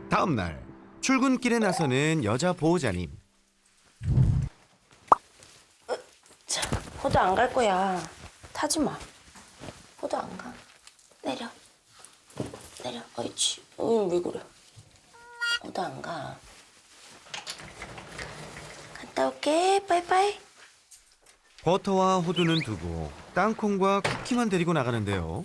다음 날 출근길에 나서는 여자 보호자님. 자, 호두 안 갈 거야. 타지 마. 호두 안 가. 내려. 내려. 어이치. 왜 그래? 호두 안 가. 갔다 올게. 빠이빠이. 버터와 호두는 두고 땅콩과 쿠키만 데리고 나가는데요.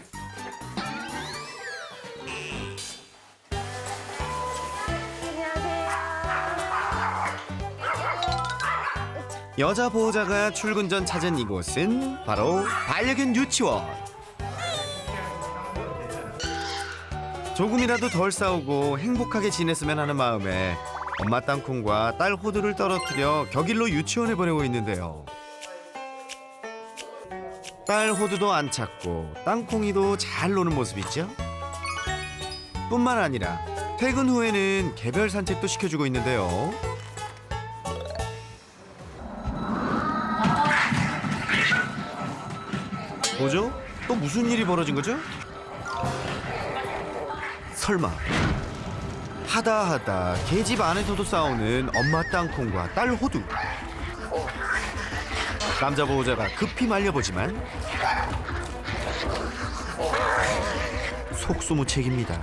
여자 보호자가 출근 전 찾은 이곳은 바로 반려견 유치원. 조금이라도 덜 싸우고 행복하게 지냈으면 하는 마음에 엄마 땅콩과 딸 호두를 떨어뜨려 격일로 유치원에 보내고 있는데요. 딸 호두도 안 찾고 땅콩이도 잘 노는 모습이죠. 뿐만 아니라 퇴근 후에는 개별 산책도 시켜주고 있는데요. 뭐죠? 또 무슨 일이 벌어진 거죠? 설마 하다 계집 안에서도 싸우는 엄마 땅콩과 딸 호두. 남자 보호자가 급히 말려보지만 속수무책입니다.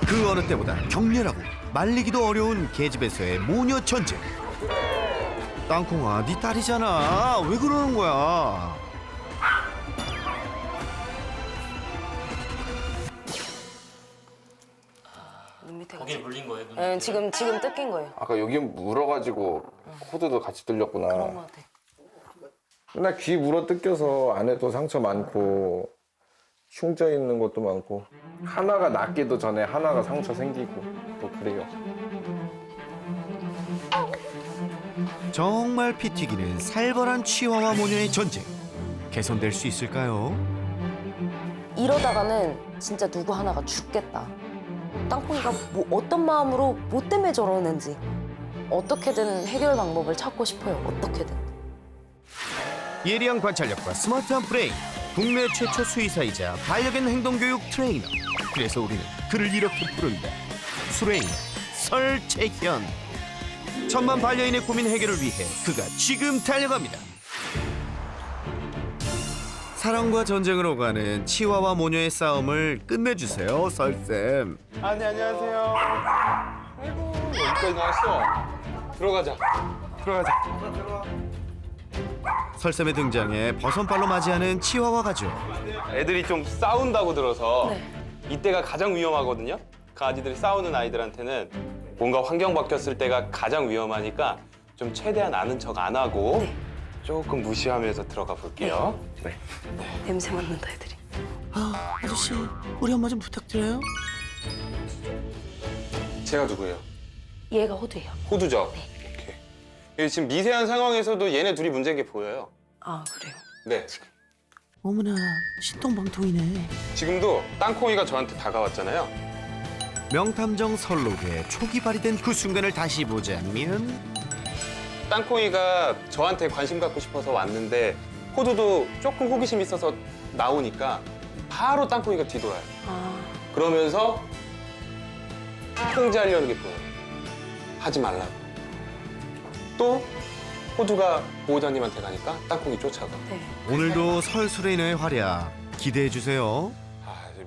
그 어느 때보다 격렬하고 말리기도 어려운 계집에서의 모녀 전쟁. 땅콩아, 네 딸이잖아. 왜 그러는 거야? 눈 밑에 거기에 물린 거예요? 눈 네, 밑에? 지금 뜯긴 거예요. 아까 여기 물어가지고 호두도 같이 뚫렸구나. 그런 거 같아. 맨날 귀 물어 뜯겨서 안에도 상처 많고 흉져 있는 것도 많고 하나가 낫기도 전에 하나가 상처 생기고 또 그래요. 정말 피 튀기는 살벌한 치와와 모녀의 전쟁. 개선될 수 있을까요? 이러다가는 진짜 누구 하나가 죽겠다. 땅콩이가 뭐 어떤 마음으로 뭐 때문에 저러는지 어떻게든 해결 방법을 찾고 싶어요. 어떻게든. 예리한 관찰력과 스마트한 브레인. 국내 최초 수의사이자 반려견 행동교육 트레이너. 그래서 우리는 그를 이렇게 부른다. 수레인 설채현. 천만 반려인의 고민 해결을 위해 그가 지금 달려갑니다. 사랑과 전쟁을 오가는 치와와 모녀의 싸움을 끝내주세요, 설쌤. 네, 안녕하세요. 아이고 여기까지 나왔어. 들어가자. 설쌤의 등장에 버선발로 맞이하는 치와와 가족. 애들이 좀 싸운다고 들어서 네. 이때가 가장 위험하거든요. 강아지들이 싸우는 아이들한테는 뭔가 환경 바뀌었을 때가 가장 위험하니까 좀 최대한 아는 척 안 하고 네. 조금 무시하면서 들어가 볼게요. 네. 냄새 맡는다 애들이. 아저씨, 우리 엄마 좀 부탁드려요. 제가 누구예요? 얘가 호두예요. 호두죠? 네. 오케이. 이게 지금 미세한 상황에서도 얘네 둘이 문제인 게 보여요. 아 그래요. 네. 어머나, 신통방통이네. 지금도 땅콩이가 저한테 다가왔잖아요. 명탐정 설록에 초기 발휘된 그 순간을 다시 보자면 땅콩이가 저한테 관심 갖고 싶어서 왔는데 호두도 조금 호기심 있어서 나오니까 바로 땅콩이가 뒤돌아요. 아 그러면서 통제하려는 게 보여요. 하지 말라고. 또 호두가 보호자님한테 가니까 땅콩이 쫓아가. 네. 오늘도 설수레인의 활약 기대해 주세요.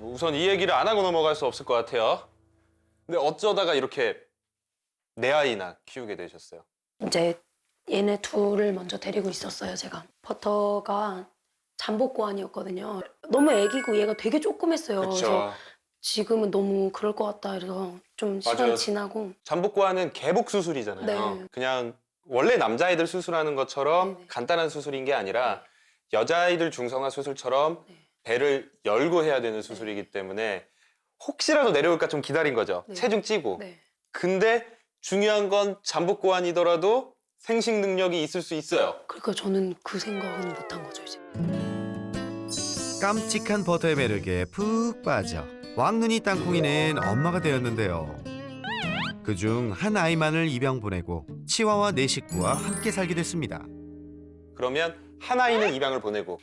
우선 이 얘기를 안 하고 넘어갈 수 없을 것 같아요. 근데 어쩌다가 이렇게 내 아이나 키우게 되셨어요? 이제 얘네 둘을 먼저 데리고 있었어요, 제가. 버터가 잠복고환이었거든요. 너무 애기고 얘가 되게 조그맸어요. 그래서 지금은 너무 그럴 것 같다. 그래서 좀 시간이 맞아요. 지나고. 잠복고환은 개복 수술이잖아요. 네. 그냥 원래 남자아이들 수술하는 것처럼 네네. 간단한 수술인 게 아니라 여자아이들 중성화 수술처럼 네. 배를 열고 해야 되는 수술이기 때문에 혹시라도 내려올까 좀 기다린 거죠. 네. 체중 찌고. 네. 근데 중요한 건 잠복고환이더라도 생식 능력이 있을 수 있어요. 그러니까 저는 그 생각은 못한 거죠, 이제. 깜찍한 버터의 매력에 푹 빠져 왕눈이 땅콩이는 엄마가 되었는데요. 그중 한 아이만을 입양 보내고 치와와 네 식구와 함께 살게 됐습니다. 그러면 한 아이는 입양을 보내고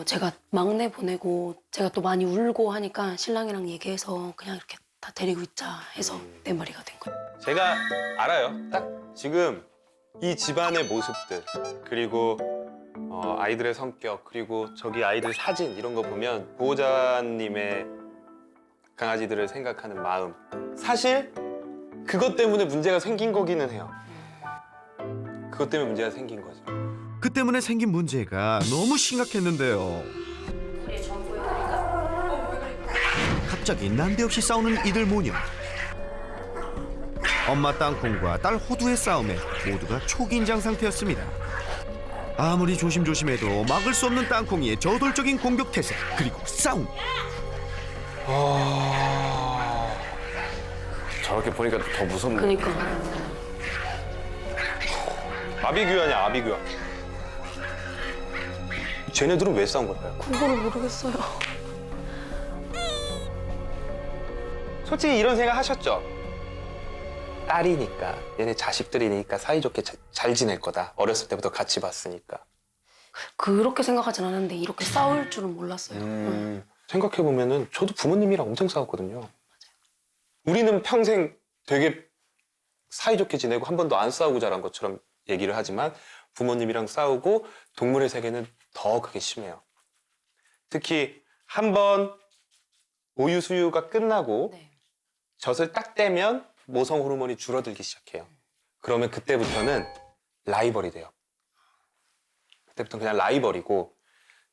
제가 막내 보내고 제가 또 많이 울고 하니까 신랑이랑 얘기해서 그냥 이렇게 다 데리고 있자 해서 내 말이가 된 거예요. 제가 알아요. 딱 지금 이 집안의 모습들 그리고 아이들의 성격 그리고 저기 아이들 사진 이런 거 보면 보호자님의 강아지들을 생각하는 마음 사실 그것 때문에 문제가 생긴 거기는 해요. 그것 때문에 문제가 생긴 거죠. 그 때문에 생긴 문제가 너무 심각했는데요. 갑자기 난데없이 싸우는 이들 모녀. 엄마 땅콩과 딸 호두의 싸움에 모두가 초긴장 상태였습니다. 아무리 조심조심해도 막을 수 없는 땅콩이의 저돌적인 공격 태세 그리고 싸움. 저렇게 보니까 더 무섭네. 그러니까 아비규환이야 아비규환. 쟤네들은 왜 싸운 걸까요? 그거를 모르겠어요. 솔직히 이런 생각 하셨죠? 딸이니까 얘네 자식들이니까 사이좋게 잘 지낼 거다. 어렸을 때부터 같이 봤으니까. 그렇게 생각하진 않았는데 이렇게 싸울 줄은 몰랐어요. 생각해보면은 저도 부모님이랑 엄청 싸웠거든요. 우리는 평생 되게 사이좋게 지내고 한 번도 안 싸우고 자란 것처럼 얘기를 하지만 부모님이랑 싸우고 동물의 세계는 더 그게 심해요. 특히 한 번 모유 수유가 끝나고 네. 젖을 딱 떼면 모성 호르몬이 줄어들기 시작해요. 그러면 그때부터는 라이벌이 돼요. 그때부터는 그냥 라이벌이고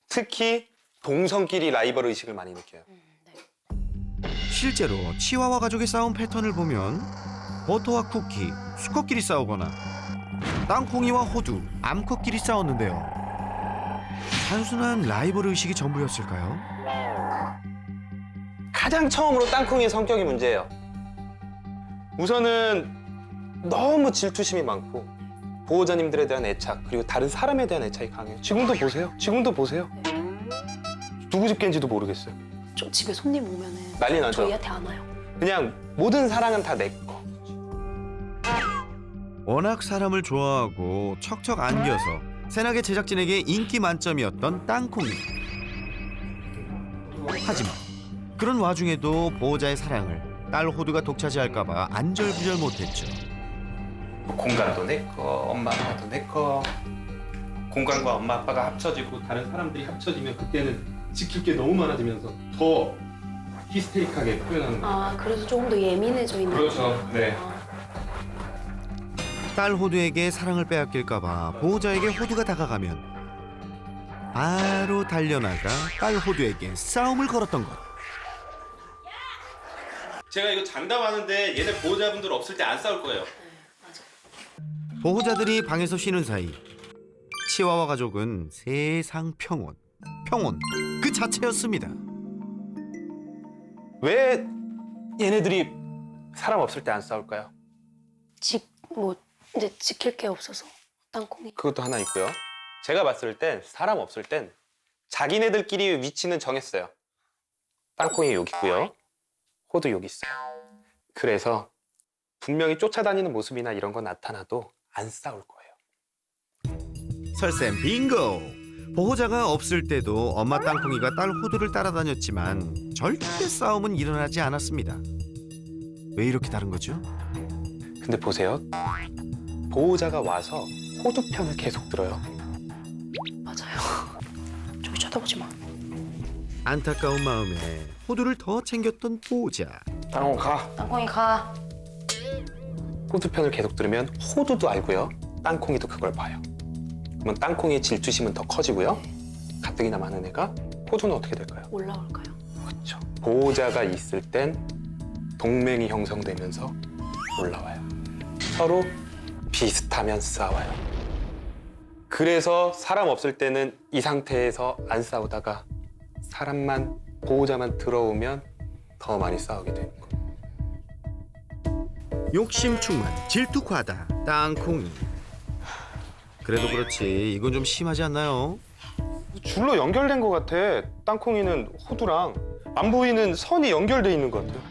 특히 동성끼리 라이벌 의식을 많이 느껴요. 네. 실제로 치와와 가족의 싸움 패턴을 보면 버터와 쿠키, 수컷끼리 싸우거나 땅콩이와 호두, 암컷끼리 싸웠는데요. 단순한 라이벌 의식이 전부였을까요? 가장 처음으로 땅콩이의 성격이 문제예요. 우선은 너무 질투심이 많고 보호자님들에 대한 애착 그리고 다른 사람에 대한 애착이 강해요. 지금도 보세요. 지금도 보세요. 누구 집 갠지도 모르겠어요. 저 집에 손님 오면은 난리 나죠. 저희한테 안 와요. 그냥 모든 사랑은 다 내 거. 워낙 사람을 좋아하고 척척 안겨서 새나게 제작진에게 인기 만점이었던 땅콩이. 하지만 그런 와중에도 보호자의 사랑을 딸 호두가 독차지할까 봐 안절부절 못했죠. 공간도 내 거, 엄마 아빠도 내 거. 공간과 엄마 아빠가 합쳐지고 다른 사람들이 합쳐지면 그때는 지킬 게 너무 많아지면서 더 히스테릭하게 표현하는 거예요. 아 그래서 조금 더 예민해져 있는 그렇죠. 네. 딸 호두에게 사랑을 빼앗길까 봐 보호자에게 호두가 다가가면 바로 달려나가 딸 호두에게 싸움을 걸었던 것. 제가 이거 장담하는데 얘네 보호자분들 없을 때 안 싸울 거예요. 보호자들이 방에서 쉬는 사이 치와와 가족은 세상 평온 그 자체였습니다. 왜 얘네들이 사람 없을 때 안 싸울까요? 뭐 이제 지킬 게 없어서 땅콩이. 그것도 하나 있고요. 제가 봤을 땐 사람 없을 땐 자기네들끼리 위치는 정했어요. 땅콩이 여기 있고요. 호두 여기 있어요. 그래서 분명히 쫓아다니는 모습이나 이런 거 나타나도 안 싸울 거예요. 설쌤 빙고! 보호자가 없을 때도 엄마 땅콩이가 딸 호두를 따라다녔지만 절대 싸움은 일어나지 않았습니다. 왜 이렇게 다른 거죠? 근데 보세요. 보호자가 와서 호두 편을 계속 들어요. 맞아요. 저기 쳐다보지 마. 안타까운 마음에 호두를 더 챙겼던 보호자. 땅콩 가. 땅콩이 가. 호두 편을 계속 들으면 호두도 알고요. 땅콩이도 그걸 봐요. 그러면 땅콩이의 질투심은 더 커지고요. 가뜩이나 많은 애가 호두는 어떻게 될까요? 올라올까요? 그렇죠. 보호자가 있을 땐 동맹이 형성되면서 올라와요. 서로 비슷하면 싸워요. 그래서 사람 없을 때는 이 상태에서 안 싸우다가 사람만, 보호자만 들어오면 더 많이 싸우게 되는 거예요. 욕심 충만, 질투 과다, 땅콩이. 그래도 그렇지 이건 좀 심하지 않나요? 줄로 연결된 것 같아. 땅콩이는 호두랑 안 보이는 선이 연결돼 있는 것 같아요.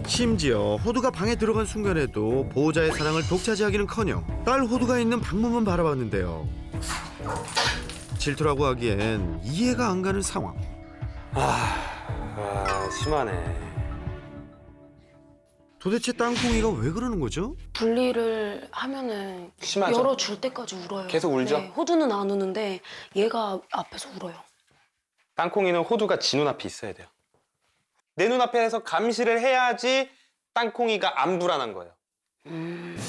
심지어 호두가 방에 들어간 순간에도 보호자의 사랑을 독차지하기는커녕 딸 호두가 있는 방문만 바라봤는데요. 질투라고 하기엔 이해가 안 가는 상황. 심하네. 도대체 땅콩이가 왜 그러는 거죠? 분리를 하면은 심하죠? 열어줄 때까지 울어요. 계속 울죠? 네, 호두는 안 우는데 얘가 앞에서 울어요. 땅콩이는 호두가 지 눈앞에 있어야 돼요. 내 눈앞에서 감시를 해야지 땅콩이가 안 불안한 거예요. 그러니까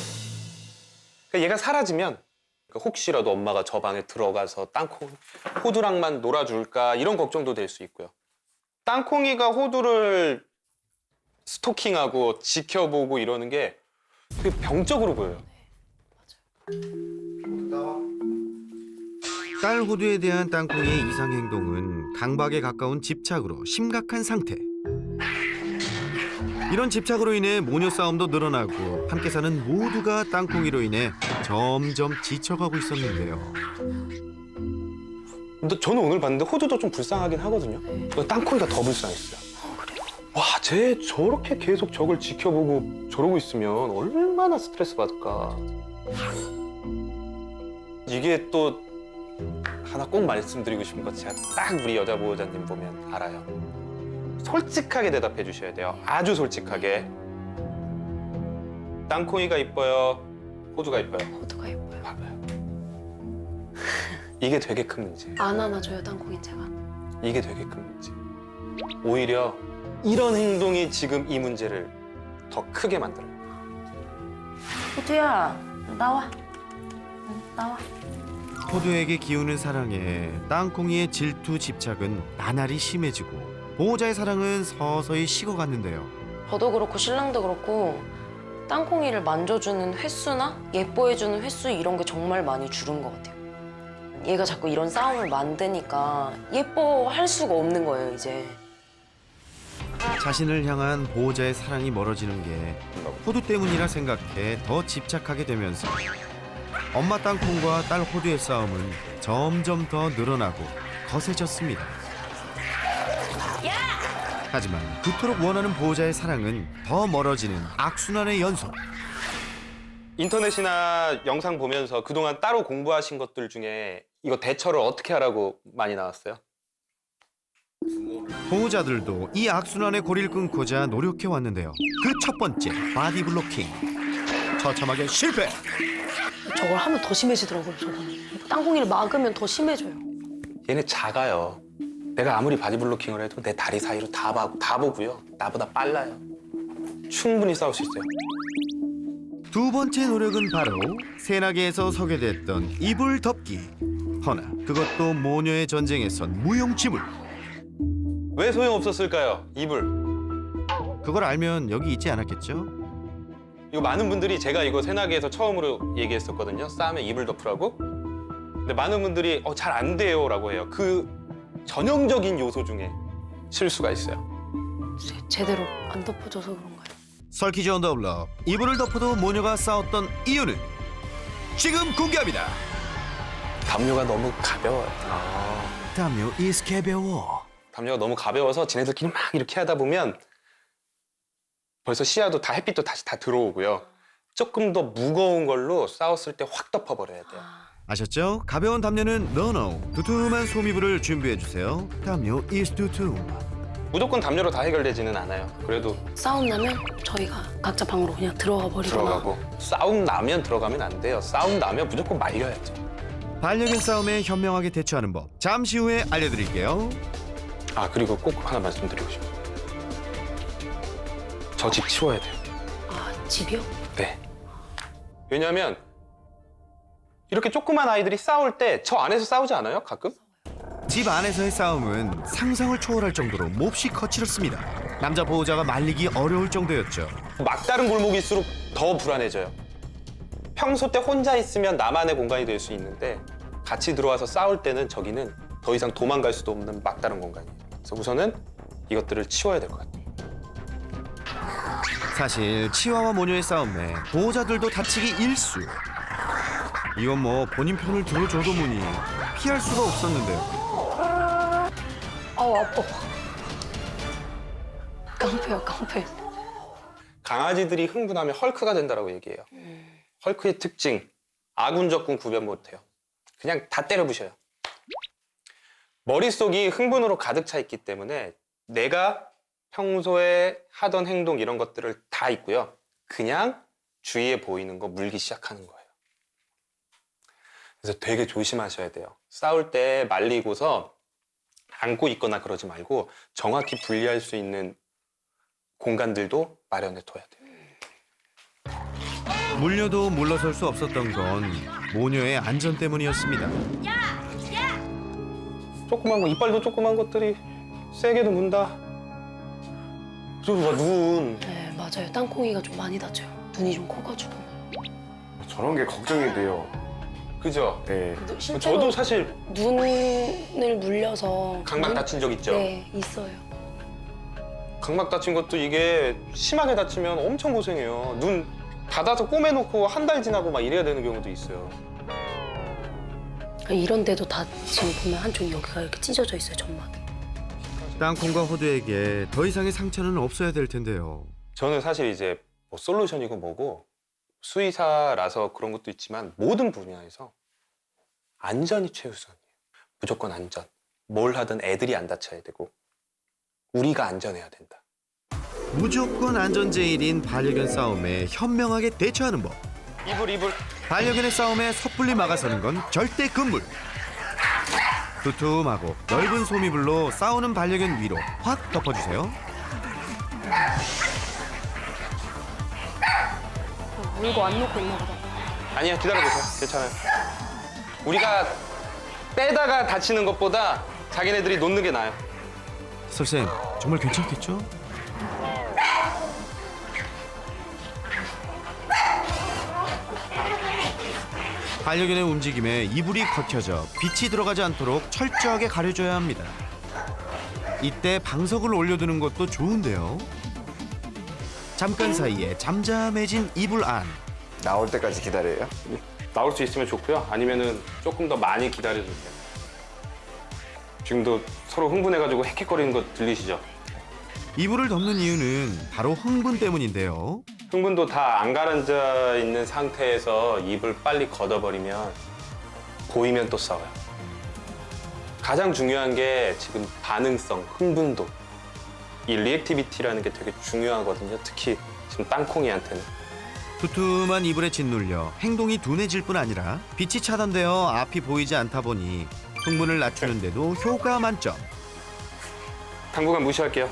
얘가 사라지면 혹시라도 엄마가 저 방에 들어가서 땅콩 호두랑만 놀아줄까 이런 걱정도 될 수 있고요. 땅콩이가 호두를 스토킹하고 지켜보고 이러는 게 되게 병적으로 보여요. 딸 호두에 대한 땅콩이의 이상 행동은 강박에 가까운 집착으로 심각한 상태. 이런 집착으로 인해 모녀 싸움도 늘어나고 함께 사는 모두가 땅콩이로 인해 점점 지쳐가고 있었는데요. 근데 저는 오늘 봤는데 호두도 좀 불쌍하긴 하거든요. 땅콩이가 더 불쌍했어요. 그래요? 와, 쟤 저렇게 계속 저걸 지켜보고 저러고 있으면 얼마나 스트레스 받을까. 이게 또 하나 꼭 말씀드리고 싶은 거 제가 딱 우리 여자 보호자님 보면 알아요. 솔직하게 대답해 주셔야 돼요. 아주 솔직하게. 땅콩이가 이뻐요? 호두가 이뻐요? 호두가 예뻐요. 봐봐요. 이게 되게 큰 문제. 안 안아줘요, 땅콩이 제가. 이게 되게 큰 문제. 오히려 이런 행동이 지금 이 문제를 더 크게 만들어요. 호두야, 나와. 나와. 호두에게 기우는 사랑에 땅콩이의 질투 집착은 나날이 심해지고 보호자의 사랑은 서서히 식어갔는데요. 저도 그렇고 신랑도 그렇고 땅콩이를 만져주는 횟수나 예뻐해주는 횟수 이런 게 정말 많이 줄은 것 같아요. 얘가 자꾸 이런 싸움을 만드니까 예뻐할 수가 없는 거예요, 이제. 자신을 향한 보호자의 사랑이 멀어지는 게 호두 때문이라 생각해 더 집착하게 되면서 엄마 땅콩과 딸 호두의 싸움은 점점 더 늘어나고 거세졌습니다. 하지만 그토록 원하는 보호자의 사랑은 더 멀어지는 악순환의 연속. 인터넷이나 영상 보면서 그동안 따로 공부하신 것들 중에 이거 대처를 어떻게 하라고 많이 나왔어요? 보호자들도 이 악순환의 고리를 끊고자 노력해 왔는데요. 그 첫 번째 바디 블로킹. 처참하게 실패. 저걸 하면 더 심해지더라고요, 저거는. 땅콩이를 막으면 더 심해져요. 얘네 작아요. 내가 아무리 바디 블로킹을 해도 내 다리 사이로 다 보고요. 나보다 빨라요. 충분히 싸울 수 있어요. 두 번째 노력은 바로 새나개에서 소개됐던 이불 덮기. 허나 그것도 모녀의 전쟁에선 무용지물. 왜 소용없었을까요? 이불. 그걸 알면 여기 있지 않았겠죠? 이거 많은 분들이 제가 이거 새나개에서 처음으로 얘기했었거든요. 싸우면 이불 덮으라고. 근데 많은 분들이 잘 안 돼요 라고 해요. 그 전형적인 요소 중에 실수가 있어요. 제대로 안 덮어줘서 그런가요? 설키지 언 더 블럭. 이불을 덮어도 모녀가 싸웠던 이유는 지금 공개합니다. 담요가 너무 가벼워요. 담요 is 가벼워. 담요가 너무 가벼워서 지네들끼리 막 이렇게 하다 보면 벌써 시야도 다 햇빛도 다시 다 들어오고요. 조금 더 무거운 걸로 싸웠을 때 확 덮어버려야 돼요. 아셨죠? 가벼운 담요는 노노. 두툼한 소미불을 준비해 주세요. 담요 is 두툼. 무조건 담요로 다 해결되지는 않아요. 그래도 싸움 나면 저희가 각자 방으로 그냥 들어가 버리거나. 들어가고 싸움 나면 들어가면 안 돼요. 싸움 나면 무조건 말려야죠. 반려견 싸움에 현명하게 대처하는 법 잠시 후에 알려드릴게요. 아, 그리고 꼭 하나 말씀드리고 싶어요. 저 집 치워야 돼요. 아, 집이요? 네. 왜냐하면 이렇게 조그만 아이들이 싸울 때 저 안에서 싸우지 않아요? 가끔? 집 안에서의 싸움은 상상을 초월할 정도로 몹시 거칠었습니다. 남자 보호자가 말리기 어려울 정도였죠. 막다른 골목일수록 더 불안해져요. 평소 때 혼자 있으면 나만의 공간이 될 수 있는데 같이 들어와서 싸울 때는 저기는 더 이상 도망갈 수도 없는 막다른 공간이에요. 그래서 우선은 이것들을 치워야 될 것 같아요. 사실 치와와 모녀의 싸움에 보호자들도 다치기 일쑤. 이건 뭐 본인 편을 들어줘도 뭐니 피할 수가 없었는데요. 아우, 아파. 깡패요, 깡패. 강아지들이 흥분하면 헐크가 된다라고 얘기해요. 헐크의 특징, 아군 적군 구별 못해요. 그냥 다 때려 부셔요. 머릿속이 흥분으로 가득 차 있기 때문에 내가 평소에 하던 행동 이런 것들을 다 잊고요. 그냥 주위에 보이는 거 물기 시작하는 거예요. 그래서 되게 조심하셔야 돼요. 싸울 때 말리고서 안고 있거나 그러지 말고 정확히 분리할 수 있는 공간들도 마련해 둬야 돼요. 물려도 물러설 수 없었던 건 모녀의 안전 때문이었습니다. 조그만 거, 이빨도 조그만 것들이 세게도 문다. 눈. 네, 맞아요. 땅콩이가 좀 많이 다쳐요. 눈이 좀 커가지고. 저런 게 걱정이 돼요. 그죠? 네. 실제로 저도 사실 눈을 물려서 각막 다친 적 있죠? 네, 있어요. 각막 다친 것도 이게 심하게 다치면 엄청 고생해요. 눈 닫아서 꼬매놓고 한 달 지나고 막 이래야 되는 경우도 있어요. 이런 데도 다 지금 보면 한쪽 여기가 이렇게 찢어져 있어요, 점막. 땅콩과 호두에게 더 이상의 상처는 없어야 될 텐데요. 저는 사실 이제 뭐 솔루션이고 뭐고 수의사라서 그런 것도 있지만 모든 분야에서 안전이 최우선이에요. 무조건 안전. 뭘 하든 애들이 안 다쳐야 되고 우리가 안전해야 된다. 무조건 안전 제일인 반려견 싸움에 현명하게 대처하는 법. 이불. 반려견의 싸움에 섣불리 막아서는 건 절대 금물. 두툼하고 넓은 소미불로 싸우는 반려견 위로 확 덮어주세요. 물고 안 놓고 있나 보다. 아니요, 기다려보세요. 괜찮아요. 우리가 빼다가 다치는 것보다 자기네들이 놓는 게 나아요. 설쌤, 정말 괜찮겠죠? 반려견의 움직임에 이불이 걷혀져 빛이 들어가지 않도록 철저하게 가려줘야 합니다. 이때 방석을 올려두는 것도 좋은데요. 잠깐 사이에 잠잠해진 이불 안. 나올 때까지 기다려요? 나올 수 있으면 좋고요. 아니면은 조금 더 많이 기다려주세요. 지금도 서로 흥분해가지고 헥헥거리는 거 들리시죠? 이불을 덮는 이유는 바로 흥분 때문인데요. 흥분도 다 안 가라앉아 있는 상태에서 입을 빨리 걷어버리면 보이면 또 싸워요. 가장 중요한 게 지금 반응성, 흥분도. 이 리액티비티라는 게 되게 중요하거든요. 특히 지금 땅콩이한테는. 두툼한 이불에 짓눌려 행동이 둔해질 뿐 아니라 빛이 차단되어 앞이 보이지 않다 보니 흥분을 낮추는데도 효과 만점. 당분간 무시할게요.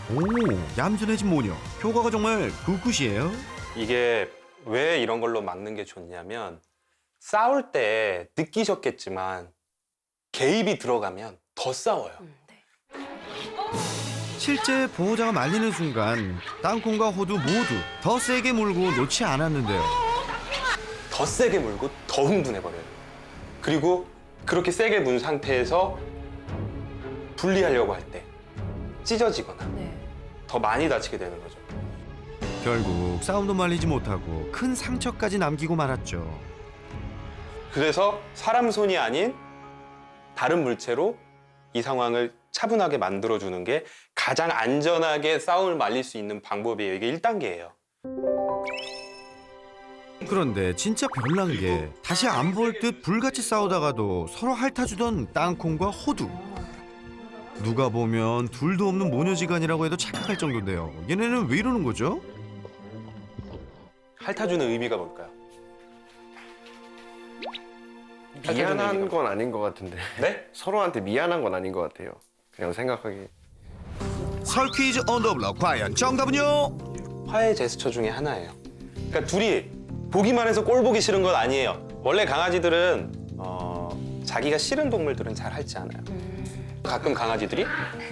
오, 얌전해진 모녀. 효과가 정말 굿굿이에요. 이게 왜 이런 걸로 막는 게 좋냐면 싸울 때 느끼셨겠지만 개입이 들어가면 더 싸워요. 네. 실제 보호자가 말리는 순간 땅콩과 호두 모두 더 세게 물고 놓지 않았는데요. 더 세게 물고 더 흥분해버려요. 그리고 그렇게 세게 문 상태에서 분리하려고 할 때 찢어지거나 네. 더 많이 다치게 되는 거죠. 결국 싸움도 말리지 못하고 큰 상처까지 남기고 말았죠. 그래서 사람 손이 아닌 다른 물체로 이 상황을 차분하게 만들어주는 게 가장 안전하게 싸움을 말릴 수 있는 방법이에요. 이게 1단계예요. 그런데 진짜 별난 게 다시 안 볼 듯 불같이 싸우다가도 서로 핥아주던 땅콩과 호두. 누가 보면 둘도 없는 모녀지간이라고 해도 착각할 정도인데요. 얘네는 왜 이러는 거죠? 핥아주는 의미가 뭘까요? 미안한 건 아닌 것 같은데. 네? 서로한테 미안한 건 아닌 것 같아요. 그냥 생각하기. 설 퀴즈 온 더 블럭 과연 정답은요? 화해 제스처 중에 하나예요. 그러니까 둘이 보기만 해서 꼴 보기 싫은 건 아니에요. 원래 강아지들은 자기가 싫은 동물들은 잘 핥지 않아요. 가끔 강아지들이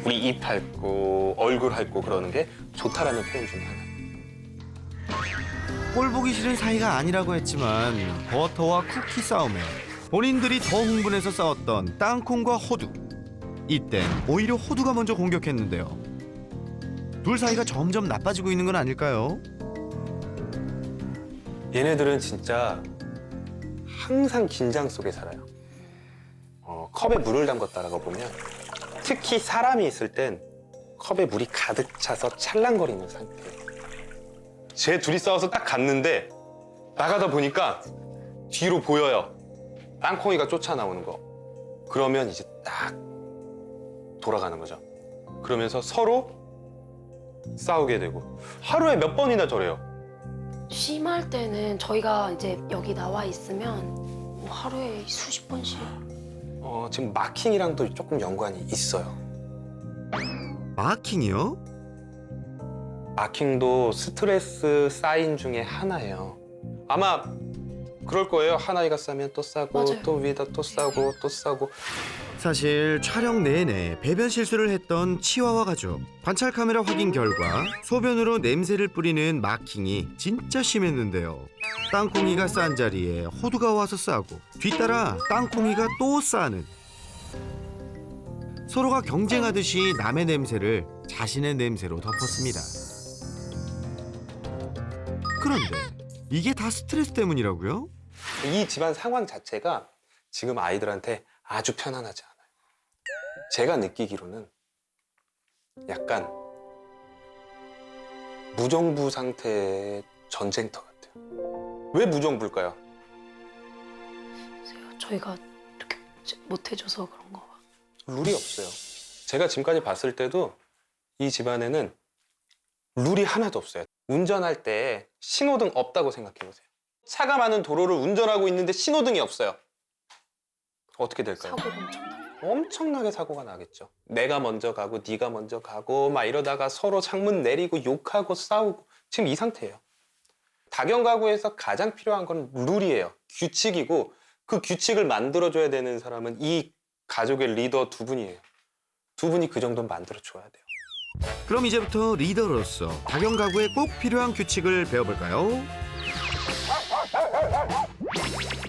우리 입 핥고 얼굴 핥고 그러는 게 좋다라는 표현 중에 하나예요. 꼴 보기 싫은 사이가 아니라고 했지만 버터와 쿠키 싸움에 본인들이 더 흥분해서 싸웠던 땅콩과 호두. 이땐 오히려 호두가 먼저 공격했는데요. 둘 사이가 점점 나빠지고 있는 건 아닐까요? 얘네들은 진짜 항상 긴장 속에 살아요. 컵에 물을 담궜다라고 보면 특히 사람이 있을 땐 컵에 물이 가득 차서 찰랑거리는 상태예요. 쟤 둘이 싸워서 딱 갔는데 나가다 보니까 뒤로 보여요. 땅콩이가 쫓아 나오는 거. 그러면 이제 딱 돌아가는 거죠. 그러면서 서로 싸우게 되고 하루에 몇 번이나 저래요. 심할 때는 저희가 이제 여기 나와 있으면 뭐 하루에 수십 번씩. 지금 마킹이랑도 조금 연관이 있어요. 마킹이요? 마킹도 스트레스 사인 중에 하나예요. 아마 그럴 거예요. 한 아이가 싸면 또 싸고 맞아요. 또 위에다 또 싸고 또 싸고. 사실 촬영 내내 배변 실수를 했던 치와와 가족. 관찰 카메라 확인 결과 소변으로 냄새를 뿌리는 마킹이 진짜 심했는데요. 땅콩이가 싼 자리에 호두가 와서 싸고 뒤따라 땅콩이가 또 싸는. 서로가 경쟁하듯이 남의 냄새를 자신의 냄새로 덮었습니다. 그런데 이게 다 스트레스 때문이라고요? 이 집안 상황 자체가 지금 아이들한테 아주 편안하지 않아요. 제가 느끼기로는 약간 무정부 상태의 전쟁터 같아요. 왜 무정부일까요? 저희가 이렇게 못 해줘서 그런 거 봐. 룰이 없어요. 제가 지금까지 봤을 때도 이 집안에는 룰이 하나도 없어요. 운전할 때 신호등 없다고 생각해보세요. 차가 많은 도로를 운전하고 있는데 신호등이 없어요. 어떻게 될까요? 사고가 엄청나게. 엄청나게 사고가 나겠죠. 내가 먼저 가고 네가 먼저 가고 막 이러다가 서로 창문 내리고 욕하고 싸우고 지금 이 상태예요. 다경 가구에서 가장 필요한 건 룰이에요. 규칙이고 그 규칙을 만들어줘야 되는 사람은 이 가족의 리더 두 분이에요. 두 분이 그 정도는 만들어줘야 돼요. 그럼 이제부터 리더로서 다경 가구에 꼭 필요한 규칙을 배워볼까요?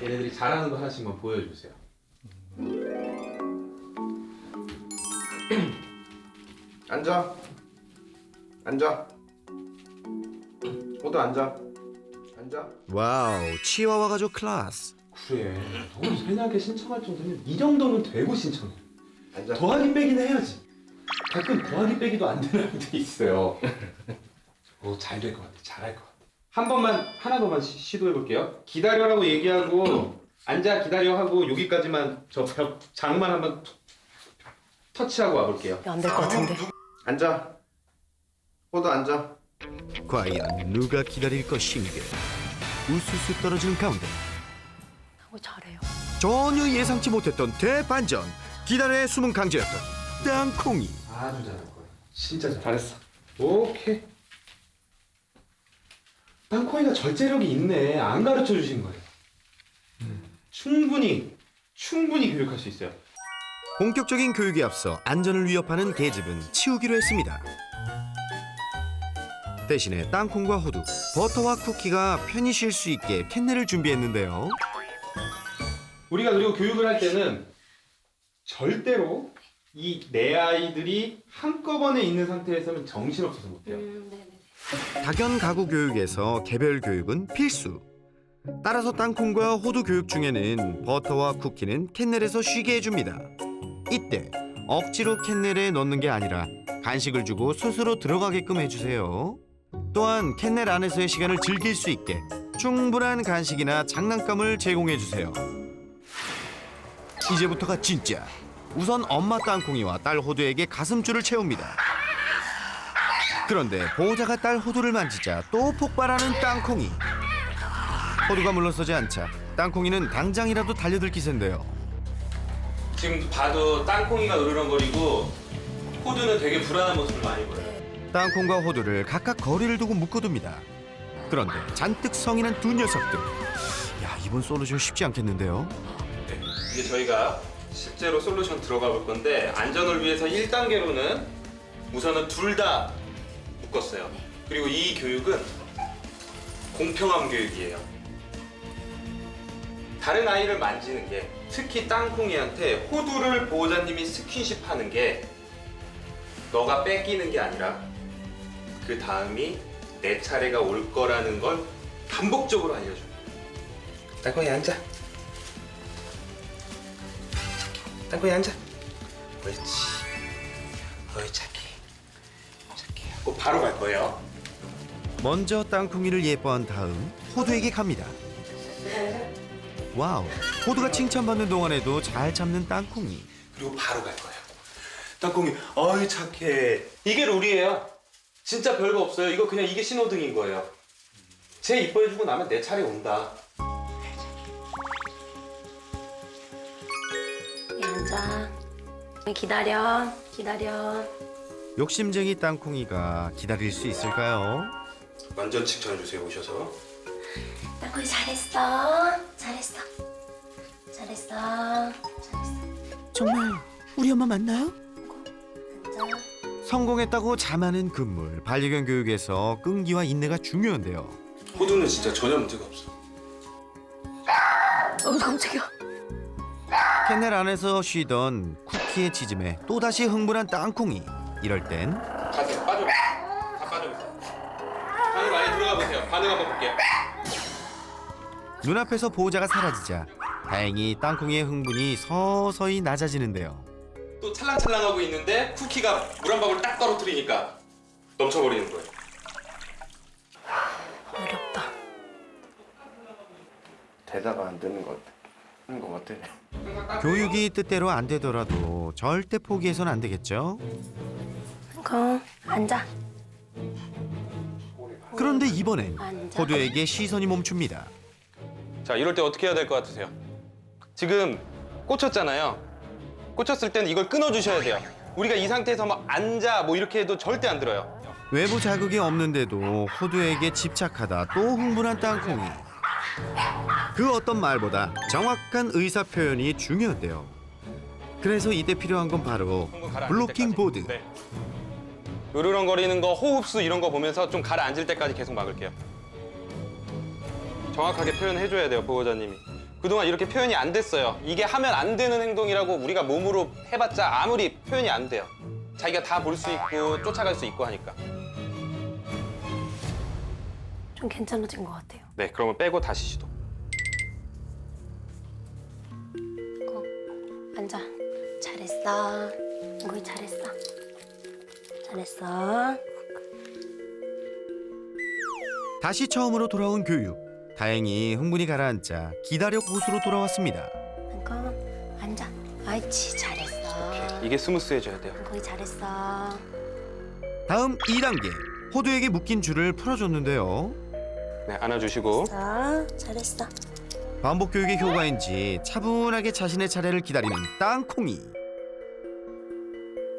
얘네들이 잘하는 거 하나씩만 보여주세요. 앉아. 앉아. 호두 앉아. 앉아. 와우, 치와와 가족 클래스. 그래. 너무 세나게 신청할 정도면 이 정도는 되고 신청해. 앉아. 더하기 빼기는 해야지. 가끔 더하기 빼기도 안 되는 아이들이 있어요. 잘 될 것 같아. 잘할 것 같아. 한 번만 하나 더만 시도해 볼게요. 기다려라고 얘기하고 앉아 기다려 하고 여기까지만 저 벽 장만 한번 터치하고 와볼게요. 안 될 것 같은데. 앉아. 호두 앉아. 과연 누가 기다릴 것인가? 우수수 떨어지는 가운데 잘해요. 전혀 예상치 못했던 대반전. 기다려의 숨은 강자였던 땅콩이. 아주 잘할 거야. 진짜 잘했어. 오케이. 땅콩이가 절제력이 있네. 안 가르쳐 주신 거예요. 충분히 교육할 수 있어요. 본격적인 교육에 앞서 안전을 위협하는 계집은 치우기로 했습니다. 대신에 땅콩과 호두, 버터와 쿠키가 편히 쉴 수 있게 캔넬을 준비했는데요. 우리가 그리고 교육을 할 때는 절대로 이 네 아이들이 한꺼번에 있는 상태에서는 정신없어서 못해요. 네네. 다견 가구 교육에서 개별 교육은 필수. 따라서 땅콩과 호두 교육 중에는 버터와 쿠키는 캔넬에서 쉬게 해줍니다. 이때 억지로 캔넬에 넣는 게 아니라 간식을 주고 스스로 들어가게끔 해주세요. 또한 캔넬 안에서의 시간을 즐길 수 있게 충분한 간식이나 장난감을 제공해주세요. 이제부터가 진짜. 우선 엄마 땅콩이와 딸 호두에게 가슴줄을 채웁니다. 그런데 보호자가 딸 호두를 만지자 또 폭발하는 땅콩이. 호두가 물러서지 않자 땅콩이는 당장이라도 달려들 기세인데요. 지금 봐도 땅콩이가 으르렁거리고 호두는 되게 불안한 모습을 많이 보여요. 땅콩과 호두를 각각 거리를 두고 묶어둡니다. 그런데 잔뜩 성이 난 두 녀석들. 야, 이번 솔루션 쉽지 않겠는데요? 네, 이제 저희가 실제로 솔루션 들어가 볼 건데 안전을 위해서 1단계로는 우선은 둘 다 묶었어요. 그리고 이 교육은 공평함 교육이에요. 다른 아이를 만지는 게, 특히 땅콩이한테 호두를 보호자님이 스킨십 하는 게 너가 뺏기는 게 아니라 그 다음이 내 차례가 올 거라는 걸 반복적으로 알려줘요. 땅콩이 앉아. 땅콩이 앉아. 옳지. 어이 착해. 착해. 꼭 바로 갈 거예요. 먼저 땅콩이를 예뻐한 다음 호두에게 갑니다. 와우, 호두가 칭찬받는 동안에도 잘 참는 땅콩이. 그리고 바로 갈 거예요. 땅콩이 어이 착해. 이게 룰이에요. 진짜 별거 없어요. 이거 그냥 이게 신호등인 거예요. 쟤 이뻐해주고 나면 내 차례 온다. 여기 앉아. 기다려. 기다려. 욕심쟁이 땅콩이가 기다릴 수 있을까요? 완전 칭찬해주세요 오셔서. 땅콩이 잘했어. 잘했어. 잘했어. 잘했어. 정말 우리 엄마 맞나요? 앉아. 성공했다고 자만은 금물. 반려견 교육에서 끈기와 인내가 중요한데요. 호두는 진짜 전혀 문제가 없어. 깜짝이야. 캔넬 안에서 쉬던 쿠키의 짖음에 또다시 흥분한 땅콩이. 이럴 땐 가세요. 빠져. 다 빠져보세요. 반응 많이 들어가 보세요. 반응 한번 볼게요. 눈앞에서 보호자가 사라지자 다행히 땅콩이의 흥분이 서서히 낮아지는데요. 또 찰랑찰랑하고 있는데 쿠키가 물 한 방울 딱 떨어뜨리니까 넘쳐버리는 거예요. 어렵다. 대다가 안 되는 것 같아. 교육이 뜻대로 안 되더라도 절대 포기해선 안 되겠죠? 땅콩 앉아. 그런데 이번엔 앉아. 호두에게 시선이 멈춥니다. 자, 이럴 때 어떻게 해야 될 것 같으세요? 지금 꽂혔잖아요. 꽂혔을 땐 이걸 끊어주셔야 돼요. 우리가 이 상태에서 뭐 앉아 뭐 이렇게 해도 절대 안 들어요. 외부 자극이 없는데도 호두에게 집착하다 또 흥분한 땅콩이. 그 어떤 말보다 정확한 의사 표현이 중요한데요. 그래서 이때 필요한 건 바로 블로킹 보드. 네. 으르렁거리는 거, 호흡수 이런 거 보면서 좀 가라앉을 때까지 계속 막을게요. 정확하게 표현해줘야 돼요, 보호자님이. 그동안 이렇게 표현이 안 됐어요. 이게 하면 안 되는 행동이라고 우리가 몸으로 해봤자 아무리 표현이 안 돼요. 자기가 다 볼 수 있고 쫓아갈 수 있고 하니까. 좀 괜찮아진 것 같아요. 네, 그러면 빼고 다시 시도. 앉아. 잘했어. 거기 잘했어. 잘했어. 다시 처음으로 돌아온 교육. 다행히 흥분이 가라앉자 기다려 고수로 돌아왔습니다. 땅콩 앉아. 아이치 잘했어. 이게 스무스해져야 돼요. 거기 잘했어. 다음 2단계. 호두에게 묶인 줄을 풀어줬는데요. 네, 안아주시고. 잘했어. 반복 교육의 효과인지 차분하게 자신의 차례를 기다리는 땅콩이.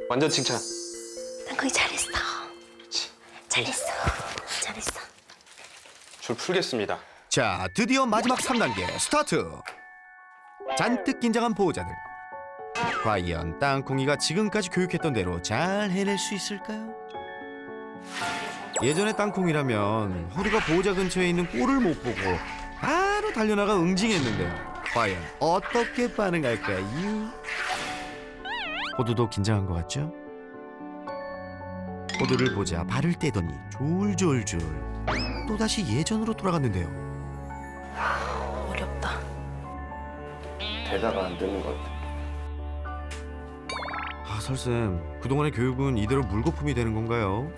완전 칭찬. 땅콩이 잘했어. 그렇지. 잘했어. 잘했어. 줄 풀겠습니다. 자, 드디어 마지막 3단계 스타트. 잔뜩 긴장한 보호자들. 과연 땅콩이가 지금까지 교육했던 대로 잘 해낼 수 있을까요? 예전의 땅콩이라면 호두가 보호자 근처에 있는 꼴을 못 보고 바로 달려나가 응징했는데요. 과연 어떻게 반응할까요? 호두도 긴장한 것 같죠? 호두를 보자 발을 떼더니 졸졸졸 또다시 예전으로 돌아갔는데요. 어렵다. 대다가 안 되는 것 같아. 아, 설쌤, 그동안의 교육은 이대로 물거품이 되는 건가요?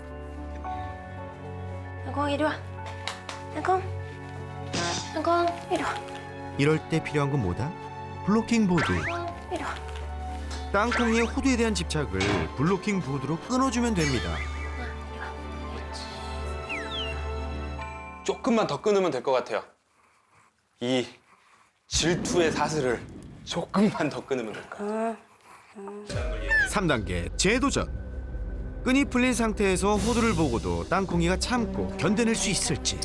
땅콩 이리 와. 땅콩. 땅콩 이리 와. 이럴 때 필요한 건 뭐다? 블로킹 보드. 땅콩 이리 와. 땅콩이의 호두에 대한 집착을 블로킹 보드로 끊어주면 됩니다. 조금만 더 끊으면 될 것 같아요. 이 질투의 사슬을 조금만 더 끊으면 될 것 같아요. 3단계 재도전. 끈이 풀린 상태에서 호두를 보고도 땅콩이가 참고 견뎌낼 수 있을지.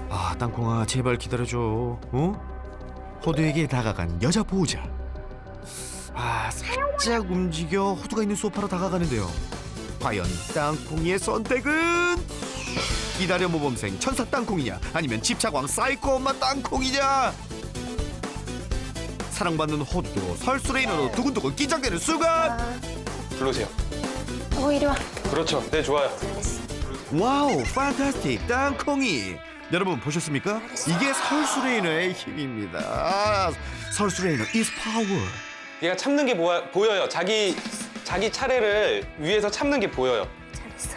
아, 땅콩아 제발 기다려줘. 어? 호두에게 다가간 여자 보호자. 아, 살짝 움직여 호두가 있는 소파로 다가가는데요. 과연 땅콩이의 선택은? 기다려 모범생 천사 땅콩이냐 아니면 집착왕 사이코 엄마 땅콩이냐. 사랑받는 호두도 설수레인으로 두근두근 긴장되는 순간. 불러오세요. 땅콩 이리 와. 그렇죠. 네, 좋아요. 잘했어. 와우, 판타스틱 땅콩이. 여러분 보셨습니까? 이게 설수레이너의 힘입니다. 아, 설수레이너 is power. 얘가 참는 게 보여요. 자기 차례를 위해서 참는 게 보여요. 잘했어.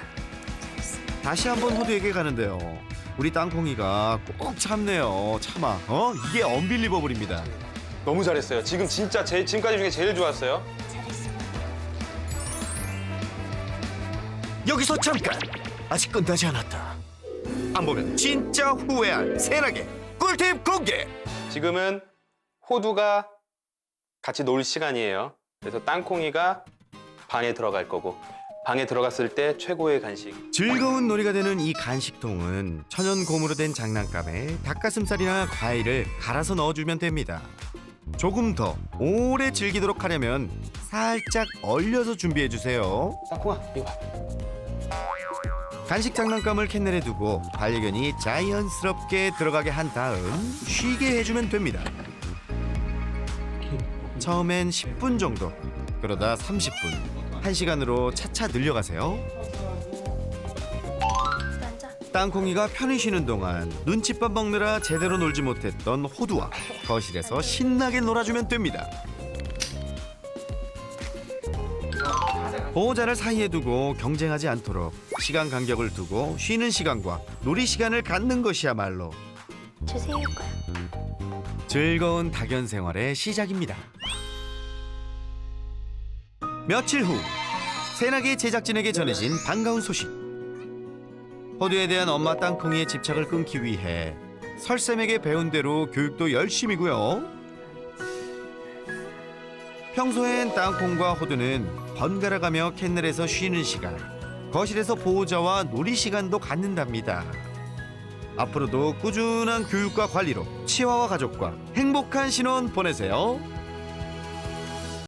잘했어. 다시 한번 호두에게 가는데요. 우리 땅콩이가 꼭 참네요. 참아. 이게 언빌리버블입니다. 너무 잘했어요. 지금 진짜 지금까지 중에 제일 좋았어요. 여기서 잠깐. 아직 끝나지 않았다. 안 보면 진짜 후회할 새나게 꿀팁 공개. 지금은 호두가 같이 놀 시간이에요. 그래서 땅콩이가 방에 들어갈 거고 방에 들어갔을 때 최고의 간식. 즐거운 놀이가 되는 이 간식통은 천연 고무로 된 장난감에 닭가슴살이나 과일을 갈아서 넣어주면 됩니다. 조금 더 오래 즐기도록 하려면 살짝 얼려서 준비해주세요. 땅콩아 이거 봐. 간식 장난감을 캔넬에 두고 반려견이 자연스럽게 들어가게 한 다음 쉬게 해주면 됩니다. 처음엔 10분 정도, 그러다 30분, 1시간으로 차차 늘려가세요. 앉아. 땅콩이가 편히 쉬는 동안 눈칫밥 먹느라 제대로 놀지 못했던 호두와 거실에서 신나게 놀아주면 됩니다. 보호자를 사이에 두고 경쟁하지 않도록 시간 간격을 두고 쉬는 시간과 놀이 시간을 갖는 것이야말로 주세요 거야. 즐거운 닭연 생활의 시작입니다. 며칠 후 새나기 제작진에게 전해진 반가운 소식. 호두에 대한 엄마 땅콩이의 집착을 끊기 위해 설쌤에게 배운 대로 교육도 열심이고요. 평소엔 땅콩과 호두는 번갈아가며 캔넬에서 쉬는 시간, 거실에서 보호자와 놀이 시간도 갖는답니다. 앞으로도 꾸준한 교육과 관리로 치와와 가족과 행복한 신혼 보내세요.